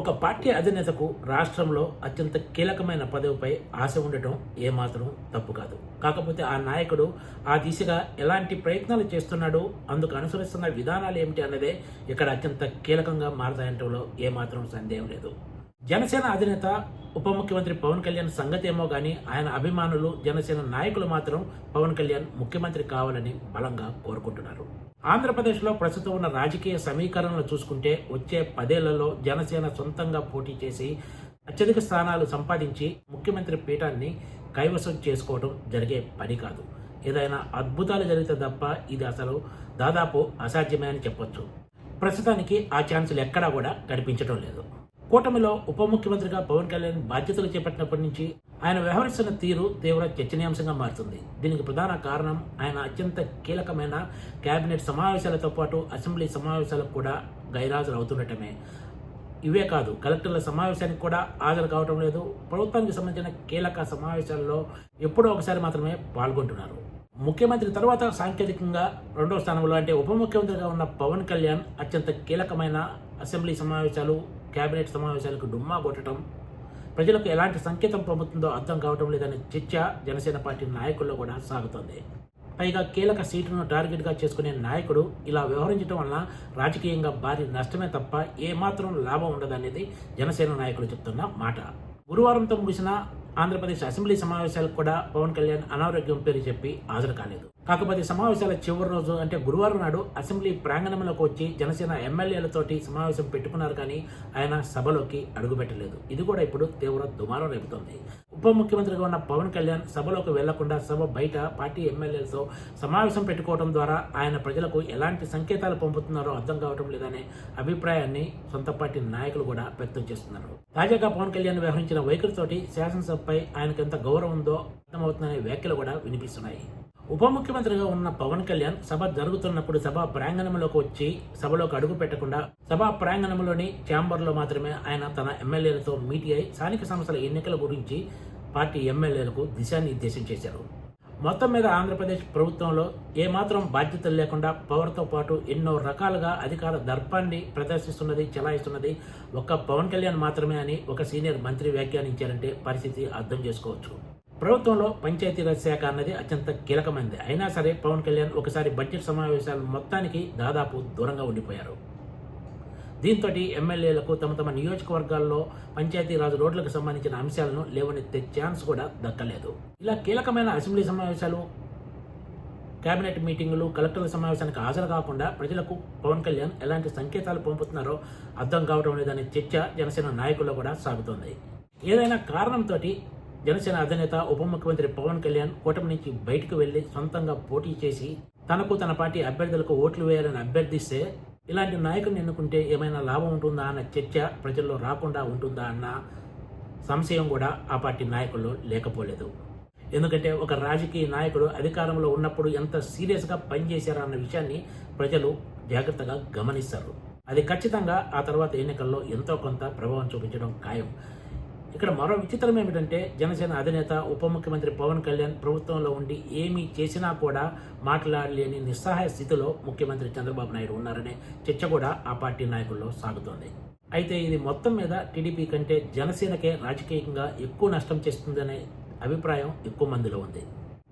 ఒక పార్టీ అధినేతకు రాష్ట్రంలో అత్యంత కీలకమైన పదవిపై ఆశ ఉండటం ఏమాత్రం తప్పు కాదు. కాకపోతే ఆ నాయకుడు ఆ దిశగా ఎలాంటి ప్రయత్నాలు చేస్తున్నాడు, అందుకు అనుసరిస్తున్న విధానాలు ఏమిటి అన్నదే ఇక్కడ అత్యంత కీలకంగా మారతాయంటంలో ఏమాత్రం సందేహం లేదు. జనసేన అధినేత ఉప ముఖ్యమంత్రి పవన్ కళ్యాణ్ సంగతి ఏమో కానీ ఆయన అభిమానులు, జనసేన నాయకులు మాత్రం పవన్ కళ్యాణ్ ముఖ్యమంత్రి కావాలని బలంగా కోరుకుంటున్నారు. ఆంధ్రప్రదేశ్లో ప్రస్తుతం ఉన్న రాజకీయ సమీకరణలు చూసుకుంటే వచ్చే 10 ఏళ్లలో జనసేన సొంతంగా పోటీ చేసి అత్యధిక స్థానాలు సంపాదించి ముఖ్యమంత్రి పీఠాన్ని కైవసం చేసుకోవడం జరిగే పని కాదు. ఏదైనా అద్భుతాలు జరిగితే తప్ప ఇది అసలు దాదాపు అసాధ్యమే అని చెప్పొచ్చు. ప్రస్తుతానికి ఆ ఛాన్సులు ఎక్కడా కూడా కనిపించడం లేదు. కూటమిలో ఉప ముఖ్యమంత్రిగా పవన్ కళ్యాణ్ బాధ్యతలు చేపట్టినప్పటి నుంచి ఆయన వ్యవహరిస్తున్న తీరు తీవ్ర చర్చనీయాంశంగా మారుతుంది. దీనికి ప్రధాన కారణం ఆయన అత్యంత కీలకమైన కేబినెట్ సమావేశాలతో పాటు అసెంబ్లీ సమావేశాలకు కూడా గైరాజులు అవుతుండటమే. ఇవే కాదు, కలెక్టర్ల సమావేశానికి కూడా హాజరు కావడం లేదు. ప్రభుత్వానికి సంబంధించిన కీలక సమావేశాల్లో ఎప్పుడో ఒకసారి మాత్రమే పాల్గొంటున్నారు. ముఖ్యమంత్రి తర్వాత సాంకేతికంగా 2వ స్థానంలో అంటే ఉప ముఖ్యమంత్రిగా ఉన్న పవన్ కళ్యాణ్ అత్యంత కీలకమైన అసెంబ్లీ సమావేశాలు, కేబినెట్ సమావేశాలకు డుమ్మా కొట్టడం ప్రజలకు ఎలాంటి సంకేతం పంపుతుందో అర్థం కావడం లేదనే చర్చ జనసేన పార్టీ నాయకుల్లో కూడా సాగుతోంది. పైగా కీలక సీటును టార్గెట్గా చేసుకునే నాయకుడు ఇలా వ్యవహరించడం వల్ల రాజకీయంగా భారీ నష్టమే తప్ప ఏమాత్రం లాభం ఉండదనేది జనసేన నాయకులు చెప్తున్న మాట. గురువారంతో ముగిసిన ఆంధ్రప్రదేశ్ అసెంబ్లీ సమావేశాలకు కూడా పవన్ కళ్యాణ్ అనారోగ్యం పేరు చెప్పి హాజరు కాలేదు. కాకపోతే సమావేశాల చివరి రోజు అంటే గురువారం నాడు అసెంబ్లీ ప్రాంగణంలోకి వచ్చి జనసేన ఎమ్మెల్యేలతోటి సమావేశం పెట్టుకున్నారు, కానీ ఆయన సభలోకి అడుగుపెట్టలేదు. ఇది కూడా ఇప్పుడు తీవ్ర దుమారం రేపుతోంది. ఉప ముఖ్యమంత్రిగా ఉన్న పవన్ కళ్యాణ్ సభలోకి వెళ్లకుండా సభ బయట పార్టీ ఎమ్మెల్యేలతో సమావేశం పెట్టుకోవడం ద్వారా ఆయన ప్రజలకు ఎలాంటి సంకేతాలు పంపుతున్నారో అర్థం కావడం లేదనే అభిప్రాయాన్ని సొంత పార్టీ నాయకులు కూడా వ్యక్తం చేస్తున్నారు. తాజాగా పవన్ కళ్యాణ్ వ్యవహరించిన వైఖరితోటి శాసనసభపై ఆయనకు ఎంత గౌరవం ఉందో అర్థమవుతుందనే వ్యాఖ్యలు కూడా వినిపిస్తున్నాయి. ఉప ముఖ్యమంత్రిగా ఉన్న పవన్ కళ్యాణ్ సభ జరుగుతున్నప్పుడు సభా ప్రాంగణంలోకి వచ్చి సభలోకి అడుగు పెట్టకుండా సభా ప్రాంగణంలోని ఛాంబర్లో మాత్రమే ఆయన తన ఎమ్మెల్యేలతో మీట్ అయి స్థానిక సంస్థల ఎన్నికల గురించి పార్టీ ఎమ్మెల్యేలకు దిశానిర్దేశం చేశారు. మొత్తం మీద ఆంధ్రప్రదేశ్ ప్రభుత్వంలో ఏమాత్రం బాధ్యతలు లేకుండా పవర్తో పాటు ఎన్నో రకాలుగా అధికార దర్పాన్ని ప్రదర్శిస్తున్నది, చెలాయిస్తున్నది ఒక్క పవన్ కళ్యాణ్ మాత్రమే అని ఒక సీనియర్ మంత్రి వ్యాఖ్యానించారంటే పరిస్థితి అర్థం చేసుకోవచ్చు. ప్రభుత్వంలో పంచాయతీరాజ్ శాఖ అన్నది అత్యంత కీలకమైనది. అయినా సరే పవన్ కళ్యాణ్ ఒకసారి బడ్జెట్ సమావేశాలు మొత్తానికి దాదాపు దూరంగా ఉండిపోయారు. దీంతో ఎమ్మెల్యేలకు తమ తమ నియోజకవర్గాల్లో పంచాయతీరాజ్ రోడ్లకు సంబంధించిన అంశాలను లేవనెత్తే ఛాన్స్ కూడా దక్కలేదు. ఇలా కీలకమైన అసెంబ్లీ సమావేశాలు, కేబినెట్ మీటింగులు, కలెక్టర్ల సమావేశానికి హాజరు కాకుండా ప్రజలకు పవన్ కళ్యాణ్ ఎలాంటి సంకేతాలు పంపుతున్నారో అర్థం కావడం లేదనే చర్చ జనసేన నాయకుల్లో కూడా సాగుతోంది. ఏదైనా కారణంతో జనసేన అధినేత ఉప ముఖ్యమంత్రి పవన్ కళ్యాణ్ కూటమి నుంచి బయటకు వెళ్లి సొంతంగా పోటీ చేసి తనకు తన పార్టీ అభ్యర్థులకు ఓట్లు వేయాలని అభ్యర్థిస్తే ఇలాంటి నాయకుడిని ఎన్నుకుంటే ఏమైనా లాభం ఉంటుందా అన్న చర్చ ప్రజల్లో రాకుండా ఉంటుందా అన్న సంశయం కూడా ఆ పార్టీ నాయకుల్లో లేకపోలేదు. ఎందుకంటే ఒక రాజకీయ నాయకుడు అధికారంలో ఉన్నప్పుడు ఎంత సీరియస్గా పనిచేశారా అన్న విషయాన్ని ప్రజలు జాగ్రత్తగా గమనిస్తారు. అది ఖచ్చితంగా ఆ తర్వాత ఎన్నికల్లో ఎంతో కొంత ప్రభావం చూపించడం ఖాయం. ఇక్కడ మరో విచిత్రం ఏమిటంటే జనసేన అధినేత ఉప ముఖ్యమంత్రి పవన్ కళ్యాణ్ ప్రభుత్వంలో ఉండి ఏమీ చేసినా కూడా మాట్లాడలేని నిస్సహాయ స్థితిలో ముఖ్యమంత్రి చంద్రబాబు నాయుడు ఉన్నారనే చర్చ కూడా ఆ పార్టీ నాయకుల్లో సాగుతోంది. అయితే ఇది మొత్తం మీద టీడీపీ కంటే జనసేనకే రాజకీయంగా ఎక్కువ నష్టం చేస్తుందనే అభిప్రాయం ఎక్కువ మందిలో ఉంది.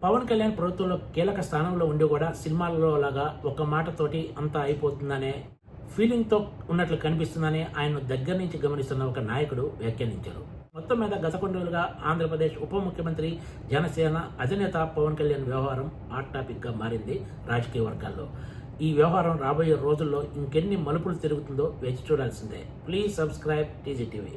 పవన్ కళ్యాణ్ ప్రభుత్వంలో కీలక స్థానంలో ఉండి కూడా సినిమాల్లో లాగా ఒక మాటతోటి అంతా అయిపోతుందనే ఫీలింగ్తో ఉన్నట్లు కనిపిస్తుందని ఆయన దగ్గర నుంచి గమనిస్తున్న ఒక నాయకుడు వ్యాఖ్యానించారు. మొత్తం మీద గత కొన్ని రోజులుగా ఆంధ్రప్రదేశ్ ఉప ముఖ్యమంత్రి, జనసేన అధినేత పవన్ కళ్యాణ్ వ్యవహారం హాట్ టాపిక్గా మారింది రాజకీయ వర్గాల్లో. ఈ వ్యవహారం రాబోయే రోజుల్లో ఇంకెన్ని మలుపులు తిరుగుతుందో వేచి చూడాల్సిందే. Please subscribe TGTV.